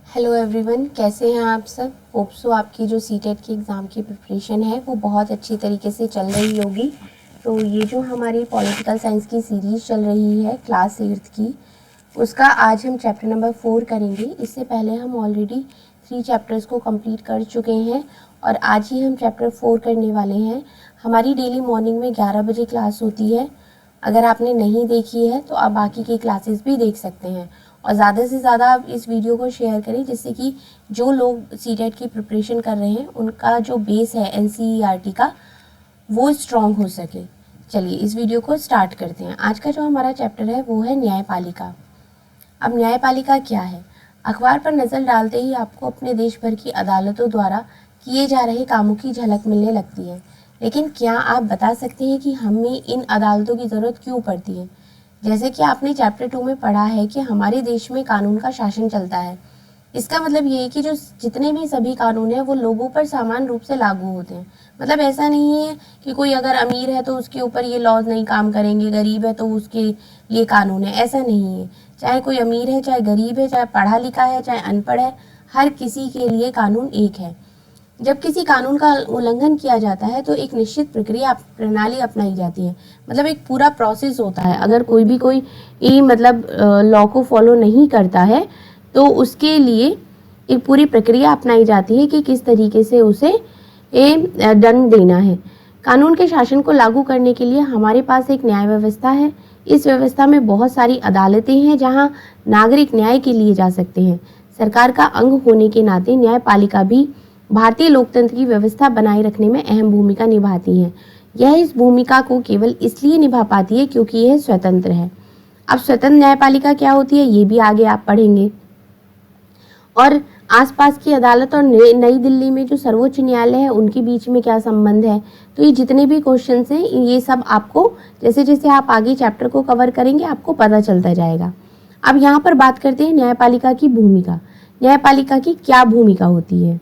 Hello everyone, कैसे हैं आप सब। होप सो आपकी जो सीटेट की एग्ज़ाम की प्रिपरेशन है वो बहुत अच्छी तरीके से चल रही होगी। तो ये जो हमारी पॉलिटिकल साइंस की सीरीज़ चल रही है क्लास 8th की, उसका आज हम चैप्टर नंबर 4 करेंगे। इससे पहले हम ऑलरेडी 3 चैप्टर्स को कंप्लीट कर चुके हैं और आज ही हम चैप्टर 4 करने वाले हैं। हमारी डेली मॉर्निंग में 11 बजे क्लास होती है। अगर आपने नहीं देखी है तो आप बाकी की क्लासेस भी देख सकते हैं और ज़्यादा से ज़्यादा आप इस वीडियो को शेयर करें, जिससे कि जो लोग सीटेट की प्रिपरेशन कर रहे हैं उनका जो बेस है एनसीईआरटी का वो स्ट्रॉन्ग हो सके। चलिए इस वीडियो को स्टार्ट करते हैं। आज का जो हमारा चैप्टर है वो है न्यायपालिका। अब न्यायपालिका क्या है? अखबार पर नज़र डालते ही आपको अपने देश भर की अदालतों द्वारा किए जा रहे कामों की झलक मिलने लगती है। लेकिन क्या आप बता सकते हैं कि हमें इन अदालतों की ज़रूरत क्यों पड़ती है? जैसे कि आपने चैप्टर 2 में पढ़ा है कि हमारे देश में कानून का शासन चलता है। इसका मतलब ये है कि जो जितने भी सभी कानून हैं वो लोगों पर समान रूप से लागू होते हैं। मतलब ऐसा नहीं है कि कोई अगर अमीर है तो उसके ऊपर ये लॉज नहीं काम करेंगे, गरीब है तो उसके लिए कानून है, ऐसा नहीं है। चाहे कोई अमीर है, चाहे गरीब है, चाहे पढ़ा लिखा है, चाहे अनपढ़ है, हर किसी के लिए कानून एक है। जब किसी कानून का उल्लंघन किया जाता है तो एक निश्चित प्रक्रिया प्रणाली अपनाई जाती है। मतलब एक पूरा प्रोसेस होता है। अगर कोई मतलब लॉ को फॉलो नहीं करता है तो उसके लिए एक पूरी प्रक्रिया अपनाई जाती है कि किस तरीके से उसे दंड देना है। कानून के शासन को लागू करने के लिए हमारे पास एक न्याय व्यवस्था है। इस व्यवस्था में बहुत सारी अदालतें हैं जहां नागरिक न्याय के लिए जा सकते हैं। सरकार का अंग होने के नाते न्यायपालिका भी भारतीय लोकतंत्र की व्यवस्था बनाए रखने में अहम भूमिका निभाती हैं। यह इस भूमिका को केवल इसलिए निभा पाती है क्योंकि यह स्वतंत्र है। अब स्वतंत्र न्यायपालिका क्या होती है ये भी आगे आप पढ़ेंगे। और आसपास की अदालत और नई दिल्ली में जो सर्वोच्च न्यायालय है उनके बीच में क्या संबंध है। तो ये जितने भी क्वेश्चंस हैं ये सब आपको जैसे जैसे आप आगे चैप्टर को कवर करेंगे आपको पता चलता जाएगा। अब यहाँ पर बात करते हैं न्यायपालिका की भूमिका। न्यायपालिका की क्या भूमिका होती है?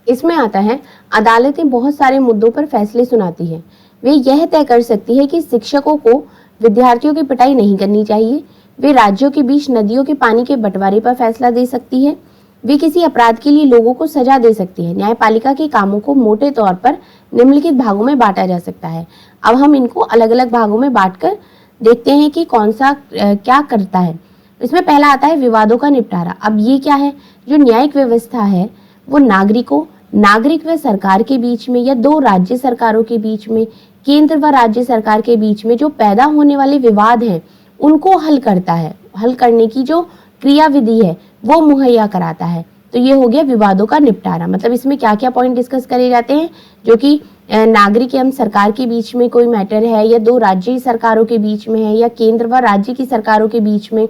इसमें आता है अदालतें बहुत सारे मुद्दों पर फैसले सुनाती हैं। वे यह तय कर सकती है कि शिक्षकों को विद्यार्थियों की पिटाई नहीं करनी चाहिए। वे राज्यों के बीच नदियों के पानी के बंटवारे पर फैसला दे सकती है। वे किसी अपराध के लिए लोगों को सजा दे सकती है। न्यायपालिका के कामों को मोटे तौर पर निम्नलिखित भागों में बांटा जा सकता है। अब हम इनको अलग अलग भागों में बांटकर देखते हैं कि कौन सा क्या करता है। इसमें पहला आता है विवादों का निपटारा। अब ये क्या है? जो न्यायिक व्यवस्था है वो नागरिक व सरकार के बीच में या दो राज्य सरकारों के बीच में, केंद्र व राज्य सरकार के बीच में जो पैदा होने वाले विवाद हैं उनको हल करता है। हल करने की जो क्रियाविधि है वो मुहैया कराता है। तो ये हो गया विवादों का निपटारा। मतलब इसमें क्या क्या पॉइंट डिस्कस करे जाते हैं? जो कि नागरिक एवं सरकार के बीच में कोई मैटर है या दो राज्य सरकारों के बीच में है या केंद्र व राज्य की सरकारों के बीच में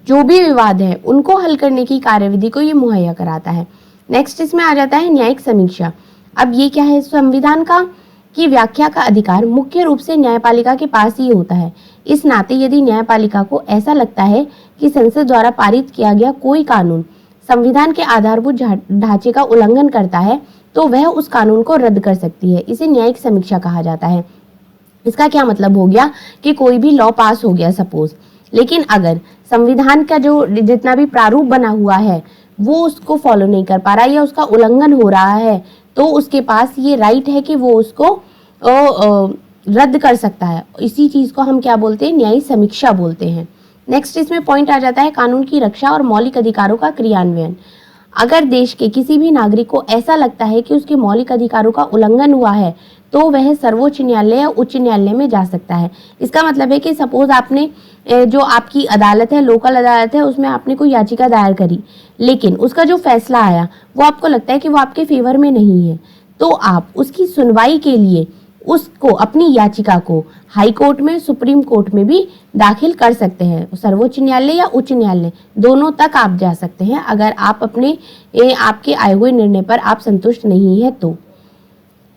जो भी विवाद है उनको हल करने की कार्यविधि को ये मुहैया कराता है। नेक्स्ट इसमें आ जाता है न्यायिक समीक्षा। अब ये क्या है? संविधान की व्याख्या का अधिकार मुख्य रूप से न्यायपालिका के पास ही होता है। इस नाते यदि न्यायपालिका को ऐसा लगता है कि संसद द्वारा पारित किया गया कोई कानून संविधान के आधारभूत ढांचे का उल्लंघन करता है तो वह उस कानून को रद्द कर सकती है। इसे न्यायिक समीक्षा कहा जाता है। इसका क्या मतलब हो गया कि कोई भी लॉ पास हो गया सपोज, लेकिन अगर संविधान का जो जितना भी प्रारूप बना हुआ है वो उसको फॉलो नहीं कर पा रहा है या उसका उल्लंघन हो रहा है तो उसके पास ये राइट है कि वो उसको रद्द कर सकता है। इसी चीज को हम क्या बोलते हैं? न्यायिक समीक्षा बोलते हैं। नेक्स्ट इसमें पॉइंट आ जाता है कानून की रक्षा और मौलिक अधिकारों का क्रियान्वयन। अगर देश के किसी भी नागरिक को ऐसा लगता है कि उसके मौलिक अधिकारों का उल्लंघन हुआ है तो वह सर्वोच्च न्यायालय या उच्च न्यायालय में जा सकता है। इसका मतलब है कि सपोज आपने जो आपकी अदालत है, लोकल अदालत है, उसमें आपने कोई याचिका दायर करी लेकिन उसका जो फैसला आया वो आपको लगता है कि वो आपके फेवर में नहीं है, तो आप उसकी सुनवाई के लिए उसको अपनी याचिका को हाई कोर्ट में, सुप्रीम कोर्ट में भी दाखिल कर सकते हैं। सर्वोच्च न्यायालय या उच्च न्यायालय दोनों तक आप जा सकते हैं अगर आप अपने आपके आए हुए निर्णय पर आप संतुष्ट नहीं है तो।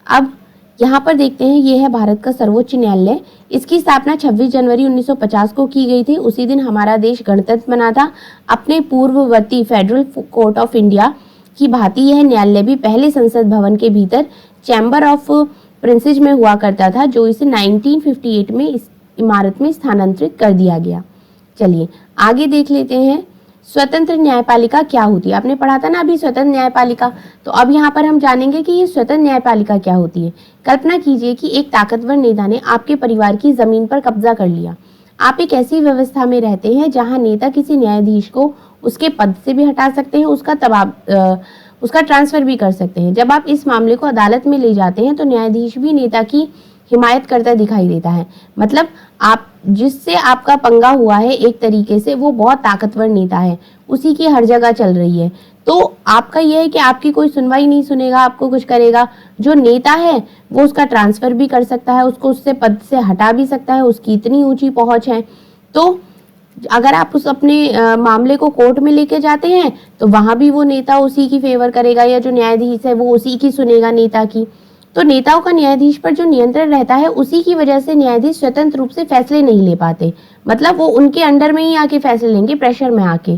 अब यहाँ पर देखते हैं ये है भारत का सर्वोच्च न्यायालय। इसकी स्थापना 26 जनवरी 1950 को की गई थी। उसी दिन हमारा देश गणतंत्र बना था। अपने पूर्ववर्ती फेडरल कोर्ट ऑफ इंडिया की भांति यह न्यायालय भी पहले संसद भवन के भीतर चैम्बर ऑफ प्रिंसेस में हुआ करता था, जो इसे 1958 में इस इमारत में स्थानांतरित कर दिया गया। चलिए आगे देख लेते हैं स्वतंत्र न्यायपालिका क्या होती है? आपने पढ़ा था ना अभी स्वतंत्र न्यायपालिका। तो अब यहाँ पर हम जानेंगे कि ये स्वतंत्र न्यायपालिका क्या होती है। कल्पना कीजिए कि एक ताकतवर नेता ने आपके परिवार की जमीन पर कब्जा कर लिया। आप एक ऐसी व्यवस्था में रहते हैं जहाँ नेता किसी न्यायाधीश को उसके पद से भी हटा सकते हैं, उसका ट्रांसफर भी कर सकते हैं। जब आप इस मामले को अदालत में ले जाते हैं तो न्यायाधीश भी नेता की हिमायत करता दिखाई देता है। मतलब आप जिससे आपका पंगा हुआ है एक तरीके से वो बहुत ताकतवर नेता है, उसी की हर जगह चल रही है। तो आपका यह है कि आपकी कोई सुनवाई नहीं सुनेगा, आपको कुछ करेगा। जो नेता है वो उसका ट्रांसफर भी कर सकता है, उसको उससे पद से हटा भी सकता है, उसकी इतनी ऊंची पहुंच है। तो अगर आप उस अपने मामले को कोर्ट में लेके जाते हैं तो वहां भी वो नेता उसी की फेवर करेगा, या जो न्यायाधीश है वो उसी की सुनेगा नेता की। तो नेताओं का न्यायाधीश पर जो नियंत्रण रहता है उसी की वजह से न्यायाधीश स्वतंत्र रूप से फैसले नहीं ले पाते। मतलब वो उनके अंडर में ही आके फैसले लेंगे, प्रेशर में आके।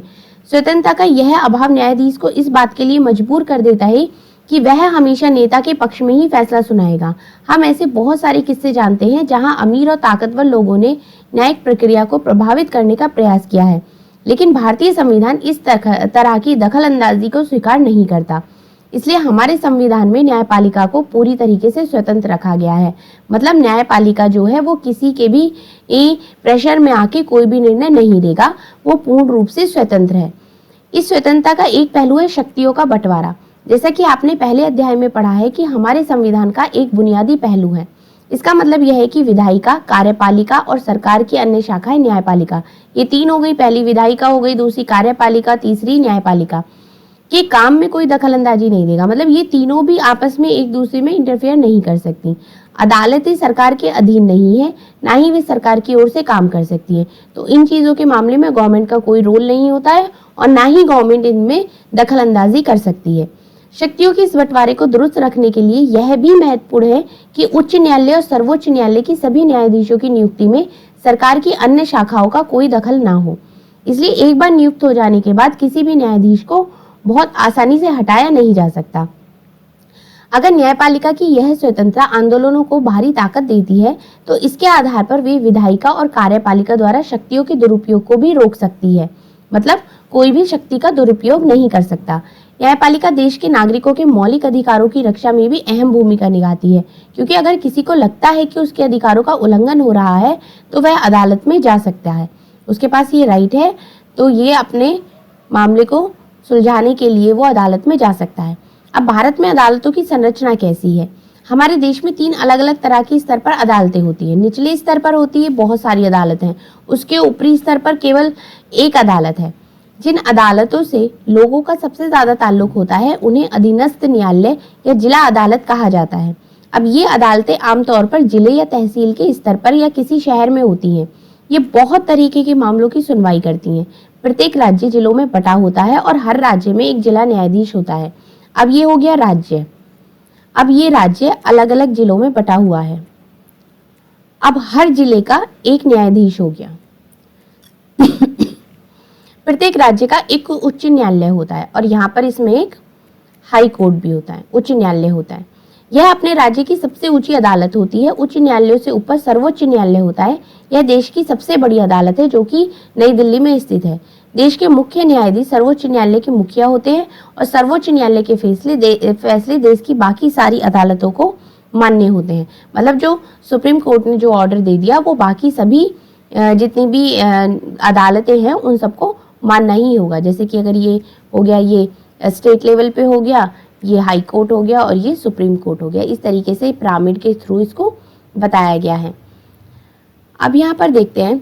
स्वतंत्रता का यह अभाव न्यायाधीश को इस बात के लिए मजबूर कर देता है कि वह हमेशा नेता के पक्ष में ही फैसला सुनाएगा। हम ऐसे बहुत सारे किस्से जानते हैं जहां अमीर और ताकतवर लोगों ने न्यायिक प्रक्रिया को प्रभावित करने का प्रयास किया है, लेकिन भारतीय संविधान इस तरह की दखल अंदाजी को स्वीकार नहीं करता। इसलिए हमारे संविधान में न्यायपालिका को पूरी तरीके से स्वतंत्र रखा गया है। मतलब न्यायपालिका जो है वो किसी के भी प्रेशर में आके कोई भी निर्णय नहीं लेगा, वो पूर्ण रूप से स्वतंत्र है। इस स्वतंत्रता का एक पहलू है शक्तियों का बंटवारा। जैसा कि आपने पहले अध्याय में पढ़ा है कि हमारे संविधान का एक बुनियादी पहलू है। इसका मतलब यह है कि विधायिका, कार्यपालिका और सरकार की अन्य शाखाएं न्यायपालिका, ये तीन हो गई। पहली विधायिका हो गई, दूसरी कार्यपालिका, तीसरी न्यायपालिका के काम में कोई दखल अंदाजी नहीं देगा। मतलब ये तीनों भी आपस में एक दूसरे में इंटरफेयर नहीं कर सकती। अदालतें सरकार के अधीन नहीं है, ना ही वे सरकार की ओर से काम कर सकती है। तो इन चीजों के मामले में गवर्नमेंट का कोई रोल नहीं होता है और ना ही गवर्नमेंट इनमें दखल अंदाजी कर सकती है। शक्तियों के इस बंटवारे को दुरुस्त रखने के लिए यह भी महत्वपूर्ण है कि उच्च न्यायालय और सर्वोच्च न्यायालय की सभी न्यायाधीशों की नियुक्ति में सरकार की अन्य शाखाओं का कोई दखल ना हो। इसलिए एक बार नियुक्त हो जाने के बाद किसी भी न्यायाधीश को बहुत आसानी से हटाया नहीं जा सकता। अगर न्यायपालिका की यह स्वतंत्रता आंदोलनों को भारी ताकत देती है तो इसके आधार पर वे विधायिका और कार्यपालिका द्वारा शक्तियों के दुरुपयोग को भी रोक सकती है। मतलब कोई भी शक्ति का दुरुपयोग नहीं कर सकता। न्यायपालिका देश के नागरिकों के मौलिक अधिकारों की रक्षा में भी अहम भूमिका निभाती है, क्योंकि अगर किसी को लगता है कि उसके अधिकारों का उल्लंघन हो रहा है तो वह अदालत में जा सकता है, उसके पास ये राइट है, तो ये अपने मामले को सुलझाने के लिए वो अदालत में जा सकता है। अब भारत में अदालतों की संरचना कैसी है? हमारे देश में 3 अलग अलग तरह के स्तर पर अदालतें होती हैं। निचले स्तर पर होती है बहुत सारी अदालतें, उसके ऊपरी स्तर पर केवल एक अदालत है। जिन अदालतों से लोगों का सबसे ज्यादा ताल्लुक होता है उन्हें अधीनस्थ न्यायालय या जिला अदालत कहा जाता है। अब ये अदालतें आमतौर पर जिले या तहसील के स्तर पर या किसी शहर में होती हैं। ये बहुत तरीके के मामलों की सुनवाई करती हैं। प्रत्येक राज्य जिलों में बटा होता है और हर राज्य में एक जिला न्यायाधीश होता है। अब ये हो गया राज्य। अब ये राज्य अलग अलग जिलों में बटा हुआ है। अब हर जिले का एक न्यायाधीश हो गया। प्रत्येक राज्य का एक उच्च न्यायालय होता है और यहाँ पर इसमें एक हाई कोर्ट भी होता है, उच्च न्यायालय होता है। यह अपने राज्य की सबसे ऊंची अदालत होती है। उच्च न्यायालयों से ऊपर सर्वोच्च न्यायालय होता है। यह देश की सबसे बड़ी अदालत है जो कि नई दिल्ली में स्थित है। देश के मुख्य न्यायाधीश सर्वोच्च न्यायालय के मुखिया होते हैं और सर्वोच्च न्यायालय के फैसले देश की बाकी सारी अदालतों को मान्य होते हैं। मतलब जो सुप्रीम कोर्ट ने जो ऑर्डर दे दिया वो बाकी सभी जितनी भी अदालतें हैं उन सबको मानना ही होगा। जैसे कि अगर ये हो गया, ये स्टेट लेवल पे हो गया, ये हाई कोर्ट हो गया और ये सुप्रीम कोर्ट हो गया। इस तरीके से पिरामिड के थ्रू इसको बताया गया है। अब यहाँ पर देखते हैं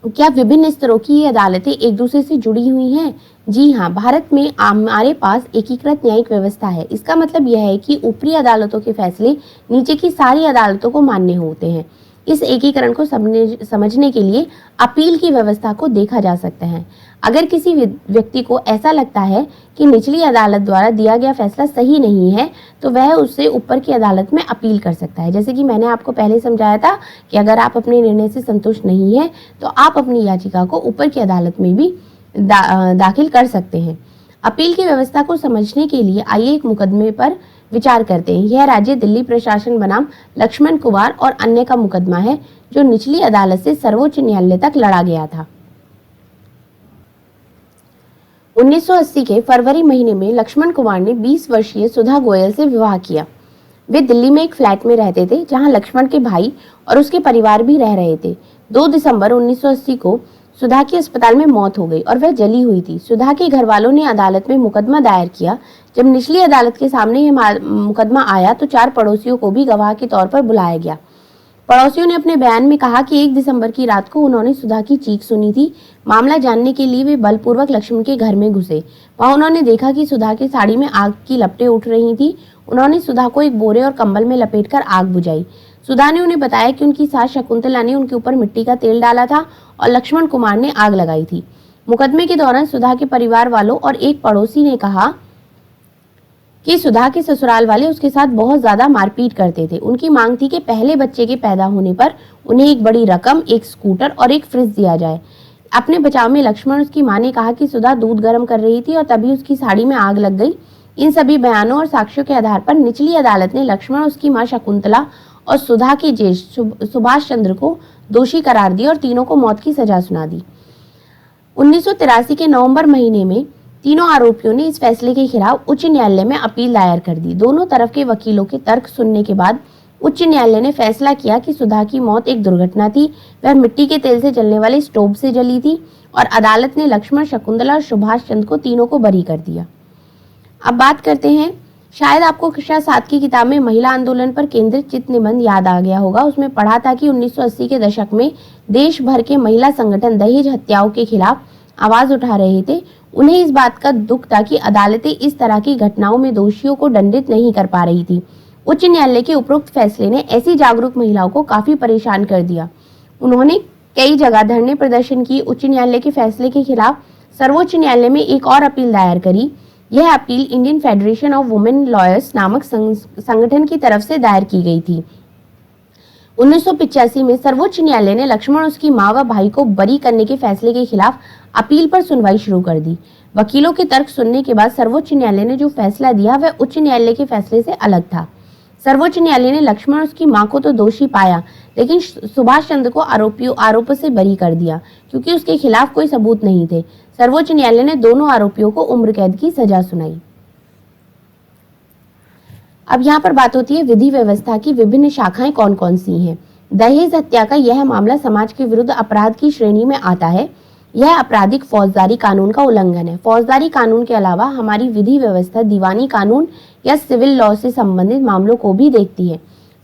क्या विभिन्न स्तरों की ये अदालतें एक दूसरे से जुड़ी हुई हैं? जी हाँ, भारत में हमारे पास एकीकृत न्यायिक व्यवस्था है। इसका मतलब यह है कि ऊपरी अदालतों के फैसले नीचे की सारी अदालतों को मान्य होते हैं। इस एकीकरण को समझने के लिए अपील की व्यवस्था को देखा जा सकता है। अगर किसी व्यक्ति को ऐसा लगता है कि निचली अदालत द्वारा दिया गया फैसला सही नहीं है तो वह उससे ऊपर की अदालत में अपील कर सकता है। जैसे कि मैंने आपको पहले समझाया था कि अगर आप अपने निर्णय से संतुष्ट नहीं है तो आप अपनी याचिका को ऊपर की अदालत में भी दाखिल कर सकते हैं। अपील की व्यवस्था को समझने के लिए आइए एक मुकदमे पर विचार करते हैं। यह राज्य दिल्ली प्रशासन बनाम लक्ष्मण कुमार और अन्य का मुकदमा है जो निचली अदालत से सर्वोच्च न्यायालय तक लड़ा गया था। 1980 के फरवरी महीने में लक्ष्मण कुमार ने 20 वर्षीय सुधा गोयल से विवाह किया। वे दिल्ली में एक फ्लैट में रहते थे जहां लक्ष्मण के भाई और उसके परिवार भी रह रहे थे। 2 दिसंबर 1980 को सुधा की अस्पताल में मौत हो गई और वह जली हुई थी। सुधा के घर वालों ने अदालत में मुकदमा दायर किया। जब निचली अदालत के सामने यह मुकदमा आया तो 4 पड़ोसियों को भी गवाह के तौर पर बुलाया गया। पड़ोसियों ने अपने बयान में कहा कि 1 दिसंबर की रात को उन्होंने सुधा की चीख सुनी थी। मामला जानने के लिए वे बलपूर्वक लक्ष्मण के घर में घुसे। वहां उन्होंने देखा कि सुधा की साड़ी में आग की लपटें उठ रही थी। उन्होंने सुधा को एक बोरे और कंबल में लपेटकर आग बुझाई। सुधा ने उन्हें बताया कि उनकी सास शकुंतला ने उनके ऊपर मिट्टी का तेल डाला था और लक्ष्मण कुमार ने आग लगाई थी। मुकदमे के दौरान सुधा के परिवार वालों और एक पड़ोसी ने कहा कि सुधा के ससुराल वाले उसके साथ बहुत ज्यादा मारपीट करते थे। उनकी मांग थी कि पहले बच्चे के पैदा होने पर उन्हें एक बड़ी रकम, एक स्कूटर और एक फ्रिज दिया जाए। अपने बचाव में लक्ष्मण और उसकी मां ने कहा कि सुधा दूध गर्म कर रही थी और तभी उसकी साड़ी में आग लग गई। इन सभी बयानों और साक्ष्यों के आधार पर निचली अदालत ने लक्ष्मण, उसकी मां शकुंतला और सुधा के ज्येष्ठ सुभाष चंद्र को दोषी करार दिया और तीनों को मौत की सजा सुना दी। 1983 के नवंबर महीने में तीनों आरोपियों ने इस फैसले के खिलाफ उच्च न्यायालय में अपील दायर कर दी। दोनों तरफ के वकीलों के तर्क सुनने के बाद उच्च न्यायालय ने फैसला किया कि सुधा की मौत एक दुर्घटना थी। वह मिट्टी के तेल से जलने वाले स्टोव से जली थी और अदालत ने लक्ष्मण, शकुंतला और सुभाष चंद्र को तीनों को बरी कर दिया। अब बात करते हैं, शायद आपको कक्षा 7 की किताब में महिला आंदोलन पर केंद्रित चित्त निबंध याद आ गया होगा। उसमें पढ़ा था कि 1980 के दशक में देश भर के महिला संगठन दहेज हत्याओं के खिलाफ आवाज उठा रहे थे। उन्हें इस बात का दुख था कि अदालतें इस तरह की घटनाओं में दोषियों को दंडित नहीं कर पा रही थी। उच्च न्यायालय के उपरोक्त फैसले ने ऐसी जागरूक महिलाओं को काफी परेशान कर दिया। उन्होंने कई जगह धरने प्रदर्शन की। उच्च न्यायालय के फैसले के खिलाफ सर्वोच्च न्यायालय में एक और अपील दायर करी। यह appeal Indian federation of women lawyers नामक संगठन की तरफ से दायर की गई थी। 1985 में सर्वोच्च न्यायालय ने लक्ष्मण, उसकी मां व भाई को बरी करने के फैसले के खिलाफ अपील पर सुनवाई शुरू कर दी। वकीलों के तर्क सुनने के बाद सर्वोच्च न्यायालय ने जो फैसला दिया वह उच्च न्यायालय के फैसले से अलग था। सर्वोच्च न्यायालय ने लक्ष्मण और उसकी मां को तो दोषी पाया, लेकिन सुभाष चंद्र को आरोपों से बरी कर दिया क्योंकि उसके खिलाफ कोई सबूत नहीं थे। सर्वोच्च न्यायालय ने दोनों आरोपियों को उम्र कैद की सजा सुनाई। अब यहाँ पर बात होती है विधि व्यवस्था की विभिन्न शाखाएं कौन कौन सी हैं। दहेज हत्या का यह मामला समाज के विरुद्ध अपराध की श्रेणी में आता है। यह आपराधिक फौजदारी कानून का उल्लंघन है। फौजदारी कानून के अलावा हमारी विधि व्यवस्था दीवानी कानून या सिविल लॉ से संबंधित मामलों को भी देखती है।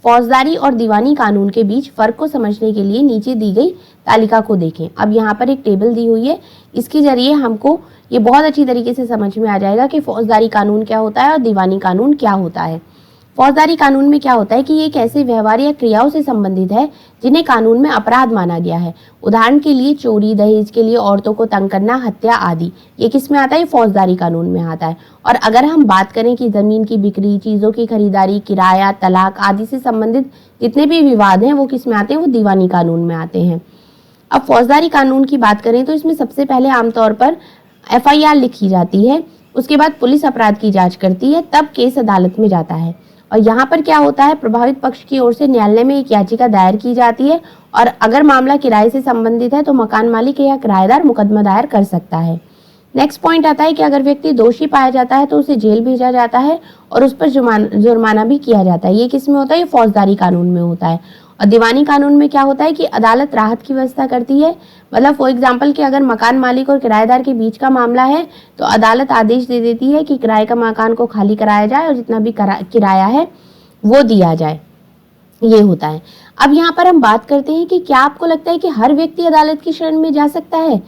फौजदारी और दीवानी कानून के बीच फर्क को समझने के लिए नीचे दी गई तालिका को देखें। अब यहाँ पर एक टेबल दी हुई है, इसके जरिए हमको ये बहुत अच्छी तरीके से समझ में आ जाएगा कि फौजदारी कानून क्या होता है और दीवानी कानून क्या होता है। फौजदारी कानून में क्या होता है कि ये एक ऐसे व्यवहार या क्रियाओं से संबंधित है जिन्हें कानून में अपराध माना गया है। उदाहरण के लिए चोरी, दहेज के लिए औरतों को तंग करना, हत्या आदि। ये किस में आता है? फौजदारी कानून में आता है। और अगर हम बात करें कि जमीन की बिक्री, चीजों की खरीदारी, किराया, तलाक आदि से संबंधित जितने भी विवाद हैं वो किस में आते हैं? वो दीवानी कानून में आते हैं। अब फौजदारी कानून की बात करें तो इसमें सबसे पहले आमतौर पर FIR लिखी जाती है, उसके बाद पुलिस अपराध की जांच करती है, तब केस अदालत में जाता है। और यहाँ पर क्या होता है, प्रभावित पक्ष की ओर से न्यायालय में एक याचिका दायर की जाती है और अगर मामला किराए से संबंधित है तो मकान मालिक या किराएदार मुकदमा दायर कर सकता है। नेक्स्ट पॉइंट आता है कि अगर व्यक्ति दोषी पाया जाता है तो उसे जेल भेजा जाता है और उस पर जुर्माना भी किया जाता है। ये किस में होता है? ये फौजदारी कानून में होता है। और दीवानी कानून में क्या होता है कि अदालत राहत की व्यवस्था करती है। मतलब फॉर एग्जाम्पल कि अगर मकान मालिक और किराएदार के बीच का मामला है तो अदालत आदेश दे देती है कि किराए का मकान को खाली कराया जाए और जितना भी किराया है वो दिया जाए। ये होता है। अब यहाँ पर हम बात करते हैं कि क्या आपको लगता है कि हर व्यक्ति अदालत की शरण में जा सकता है?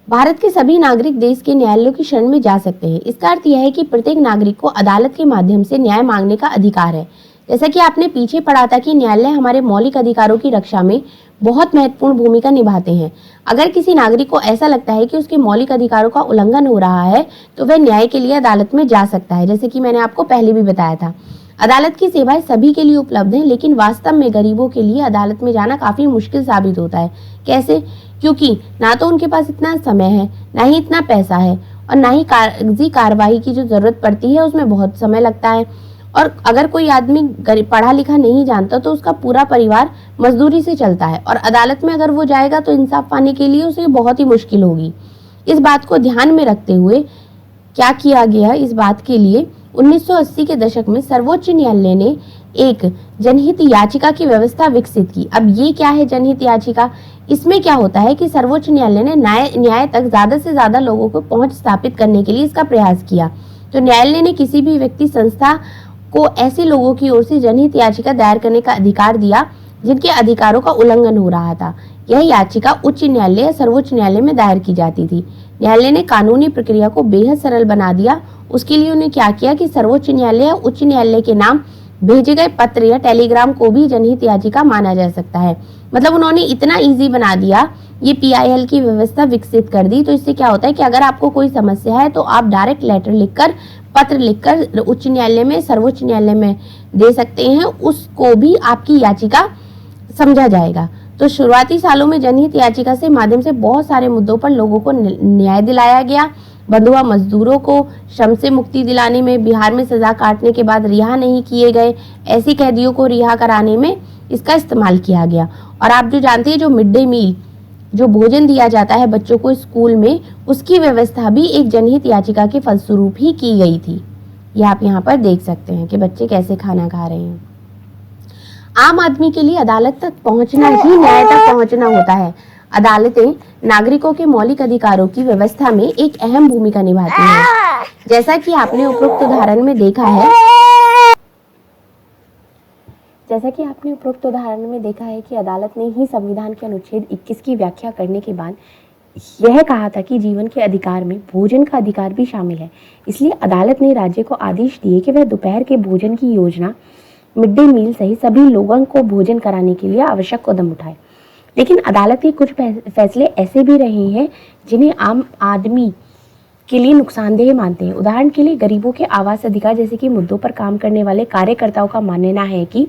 भारत के सभी नागरिक देश के न्यायालयों की शरण में जा सकते हैं। इसका अर्थ यह है कि प्रत्येक नागरिक को अदालत के माध्यम से न्याय मांगने का अधिकार है। जैसा कि आपने पीछे पढ़ा था कि न्यायालय हमारे मौलिक अधिकारों की रक्षा में बहुत महत्वपूर्ण भूमिका निभाते हैं। अगर किसी नागरिक को ऐसा लगता है कि उसके मौलिक अधिकारों का उल्लंघन हो रहा है तो वह न्याय के लिए अदालत में जा सकता है। जैसे कि मैंने आपको पहले भी बताया था, अदालत की सेवाएं सभी के लिए उपलब्ध हैं, लेकिन वास्तव में गरीबों के लिए अदालत में जाना काफी मुश्किल साबित होता है। कैसे? क्योंकि ना तो उनके पास इतना समय है, ना ही इतना पैसा है और ना ही कागजी कार्रवाई की जो जरूरत पड़ती है उसमें बहुत समय लगता है। और अगर कोई आदमी पढ़ा लिखा नहीं जानता तो उसका पूरा परिवार मजदूरी से चलता है और अदालत में अगर वो जाएगा तो इंसाफ पाने के लिए उसे बहुत ही मुश्किल होगी। इस बात को ध्यान में रखते हुए क्या किया गया इस बात के लिए 1980 के दशक में सर्वोच्च न्यायालय ने एक जनहित याचिका की व्यवस्था विकसित की। अब ये क्या है जनहित याचिका? इसमें क्या होता है कि सर्वोच्च न्यायालय ने न्याय तक ज्यादा से ज्यादा लोगों को पहुंच स्थापित करने के लिए इसका प्रयास किया। तो न्यायालय ने किसी भी व्यक्ति संस्था को ऐसे लोगों की ओर से जनहित याचिका दायर करने का अधिकार दिया जिनके अधिकारों का उल्लंघन हो रहा था। यह याचिका उच्च न्यायालय या सर्वोच्च न्यायालय में दायर की जाती थी। न्यायालय ने कानूनी प्रक्रिया को बेहद सरल बना दिया। उसके लिए उन्होंने क्या किया कि सर्वोच्च न्यायालय या उच्च न्यायालय के नाम भेजे गए पत्र या टेलीग्राम को भी जनहित याचिका माना जा सकता है। मतलब उन्होंने इतना इजी बना दिया, ये PIL की व्यवस्था विकसित कर दी। तो इससे क्या होता है कि अगर आपको कोई समस्या है तो आप डायरेक्ट लेटर लिखकर, पत्र लिखकर उच्च न्यायालय में, सर्वोच्च न्यायालय में दे सकते हैं, उसको भी आपकी याचिका समझा जाएगा। तो शुरुआती सालों में जनहित याचिका से माध्यम से बहुत सारे मुद्दों पर लोगों को न्याय दिलाया गया। बंधुआ मजदूरों को श्रम से मुक्ति दिलाने में, बिहार में सजा काटने के बाद रिहा नहीं किए गए ऐसे कैदियों को रिहा कराने में इसका इस्तेमाल किया गया। और आप जो जानते हैं, जो मिड डे मील, जो भोजन दिया जाता है बच्चों को स्कूल में, उसकी व्यवस्था भी एक जनहित याचिका के फलस्वरूप ही की गई थी। ये आप यहाँ पर देख सकते हैं कि बच्चे कैसे खाना खा रहे हैं। आम आदमी के लिए अदालत तक पहुंचना ही न्याय तक पहुंचना होता है। अदालतें नागरिकों के मौलिक अधिकारों की व्यवस्था में एक अहम भूमिका निभाती हैं। जैसा कि आपने उपरोक्त उदाहरण में देखा है कि अदालत ने ही संविधान के अनुच्छेद 21 की व्याख्या करने के बाद यह कहा था कि जीवन के अधिकार में भोजन का अधिकार भी शामिल है। इसलिए अदालत ने राज्य को आदेश दिए कि वह दोपहर के भोजन की योजना, मिड डे मील सहित सभी लोगों को भोजन कराने के लिए आवश्यक कदम उठाए। लेकिन अदालत के कुछ फैसले ऐसे भी रहे हैं जिन्हें आम आदमी के लिए नुकसानदेह मानते हैं। उदाहरण के लिए गरीबों के आवास अधिकार जैसे कि मुद्दों पर काम करने वाले कार्यकर्ताओं का मानना है कि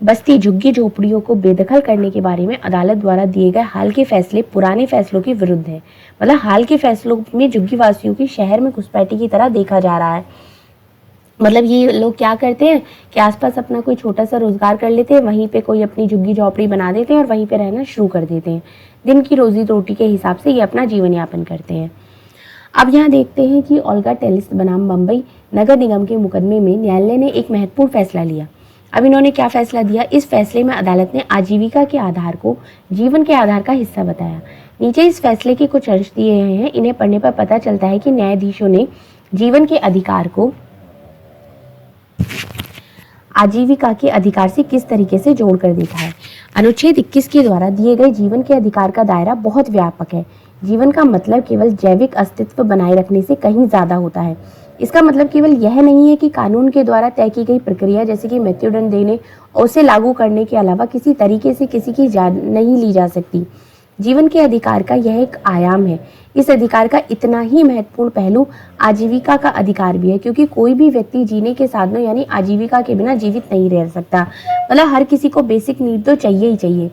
बस्ती झुग्गी झोपड़ियों को बेदखल करने के बारे में अदालत द्वारा दिए गए हाल के फैसले पुराने फैसलों के विरुद्ध है। मतलब हाल के फैसलों में झुग्गी वासियों की शहर में घुसपैठी की तरह देखा जा रहा है। मतलब ये लोग क्या करते हैं कि आसपास अपना कोई छोटा सा रोजगार कर लेते हैं, वहीं पे कोई अपनी झुग्गी झोपड़ी बना देते हैं और वहीं पे रहना शुरू कर देते हैं। दिन की रोजी रोटी के हिसाब से ये अपना जीवन यापन करते हैं। अब यहाँ देखते हैं कि ओल्गा टेलिस बनाम बम्बई नगर निगम के मुकदमे में न्यायालय ने एक महत्वपूर्ण फैसला लिया। अब इन्होंने क्या फैसला दिया? इस फैसले में अदालत ने आजीविका के आधार को जीवन के आधार का हिस्सा बताया। नीचे इस फैसले के कुछ अंश दिए हैं। इन्हें पढ़ने पर पता चलता है कि न्यायाधीशों ने जीवन के अधिकार को आजीविका के अधिकार से किस तरीके से जोड़कर देखा है। अनुच्छेद 21 के द्वारा दिए गए जीवन के अधिकार का दायरा बहुत व्यापक है। जीवन का मतलब केवल जैविक अस्तित्व बनाए रखने से कहीं ज्यादा होता है। इसका मतलब केवल यह नहीं है कि कानून के द्वारा तय की गई प्रक्रिया जैसे कि मृत्युदंड देने और उसे लागू करने के अलावा किसी तरीके से किसी की जान नहीं ली जा सकती। जीवन के अधिकार का यह एक आयाम है। इस अधिकार का इतना ही महत्वपूर्ण पहलू आजीविका का अधिकार भी है, क्योंकि कोई भी व्यक्ति जीने के साधनों यानी आजीविका के बिना जीवित नहीं रह सकता। मतलब हर किसी को बेसिक नीड तो चाहिए ही चाहिए।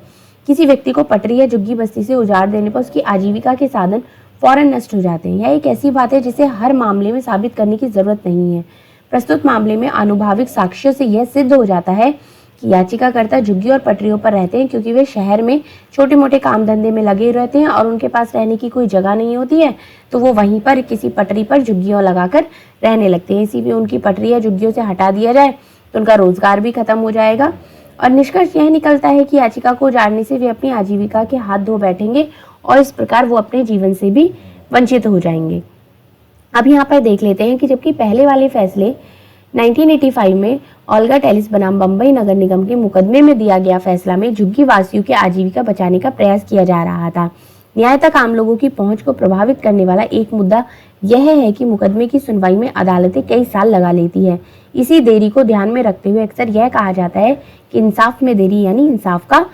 किसी व्यक्ति को पटरी या झुग्गी बस्ती से उजाड़ देने पर उसकी आजीविका के साधन फौरन नष्ट हो जाते हैं। यह एक ऐसी बात है जिसे हर मामले में साबित करने की जरूरत नहीं है। प्रस्तुत मामले में आनुभाविक साक्ष्यों से यह सिद्ध हो जाता है कि याचिकाकर्ता झुग्गी और पटरियों पर रहते हैं, क्योंकि वे शहर में छोटे मोटे काम धंधे में लगे रहते हैं और उनके पास रहने की कोई जगह नहीं होती है, तो वो वहीं पर किसी पटरी पर झुग्गियां लगाकर रहने लगते हैं। इसी में उनकी पटरी या झुग्गियों से हटा दिया जाए तो उनका रोजगार भी खत्म हो जाएगा। और निष्कर्ष यह निकलता है कि याचिका को उजाड़ने से वे अपनी आजीविका के हाथ धो बैठेंगे और इस प्रकार वो अपने जीवन से भी वंचित हो जाएंगे। अब यहाँ पर देख लेते हैं कि जबकि पहले वाले फैसले 1985 में ओल्गा टेलिस बनाम बम्बई नगर निगम के मुकदमे में दिया गया फैसला में झुग्गी वासियों की आजीविका बचाने का प्रयास किया जा रहा था। न्याय तक आम लोगों की पहुंच को प्रभावित करने वाला एक मुद्दा यह है कि मुकदमे की सुनवाई में अदालतें कई साल लगा लेती है। इसी देरी को ध्यान में रखते हुए अक्सर यह कहा जाता है कि इंसाफ में देरी यानी इंसाफ का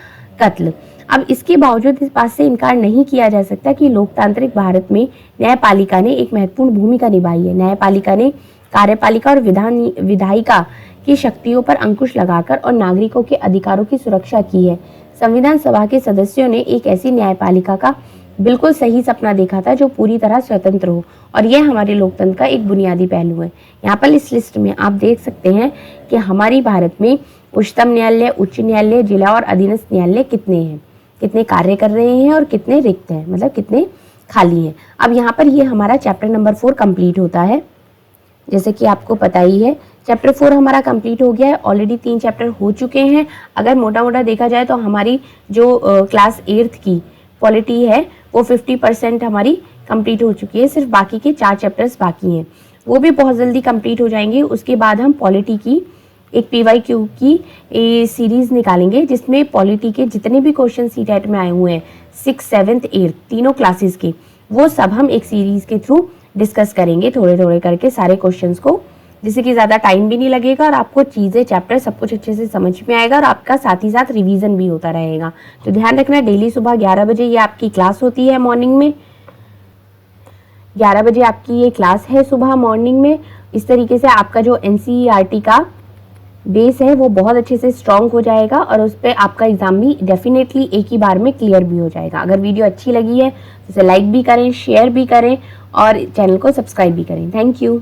कत्ल। अब इसके बावजूद इस बात से इनकार नहीं किया जा सकता कि लोकतांत्रिक भारत में न्यायपालिका ने एक महत्वपूर्ण भूमिका निभाई है। न्यायपालिका ने कार्यपालिका और विधायिका की शक्तियों पर अंकुश लगाकर और नागरिकों के अधिकारों की सुरक्षा की है। संविधान सभा के सदस्यों ने एक ऐसी न्यायपालिका का बिल्कुल सही सपना देखा था जो पूरी तरह स्वतंत्र हो, और यह हमारे लोकतंत्र का एक बुनियादी पहलू है। यहाँ पर इस लिस्ट में आप देख सकते हैं कि हमारी भारत में उच्चतम न्यायालय, उच्च न्यायालय, जिला और अधीनस्थ न्यायालय कितने हैं, कितने कार्य कर रहे हैं और कितने रिक्त हैं, मतलब कितने खाली हैं। अब यहाँ पर ये हमारा चैप्टर नंबर 4 कंप्लीट होता है। जैसे कि आपको पता ही है चैप्टर 4 हमारा कंप्लीट हो गया है, ऑलरेडी 3 चैप्टर हो चुके हैं। अगर मोटा मोटा देखा जाए तो हमारी जो क्लास 8th की पॉलिटी है वो 50% हमारी कंप्लीट हो चुकी है, सिर्फ बाकी के 4 चैप्टर्स बाकी हैं, वो भी बहुत जल्दी कंप्लीट हो जाएंगे। उसके बाद हम पॉलिटी की एक PYQ की सीरीज़ निकालेंगे जिसमें पॉलिटी के जितने भी क्वेश्चन सीटेट में आए हुए हैं 6th 7th 8th तीनों क्लासेस के, वो सब हम एक सीरीज़ के थ्रू डिस्कस करेंगे थोड़े थोड़े करके सारे क्वेश्चंस को, जिससे कि ज़्यादा टाइम भी नहीं लगेगा और आपको चीज़ें चैप्टर सब कुछ अच्छे से समझ में आएगा और आपका साथ ही साथ रिवीजन भी होता रहेगा। तो ध्यान रखना, डेली सुबह 11 बजे ये आपकी क्लास होती है, मॉर्निंग में 11 बजे आपकी ये क्लास है सुबह मॉर्निंग में। इस तरीके से आपका जो NCERT का बेस है वो बहुत अच्छे से स्ट्रॉन्ग हो जाएगा और उस पर आपका एग्जाम भी डेफिनेटली एक ही बार में क्लियर भी हो जाएगा। अगर वीडियो अच्छी लगी है तो इसे लाइक भी करें, शेयर भी करें और चैनल को सब्सक्राइब भी करें। Thank you.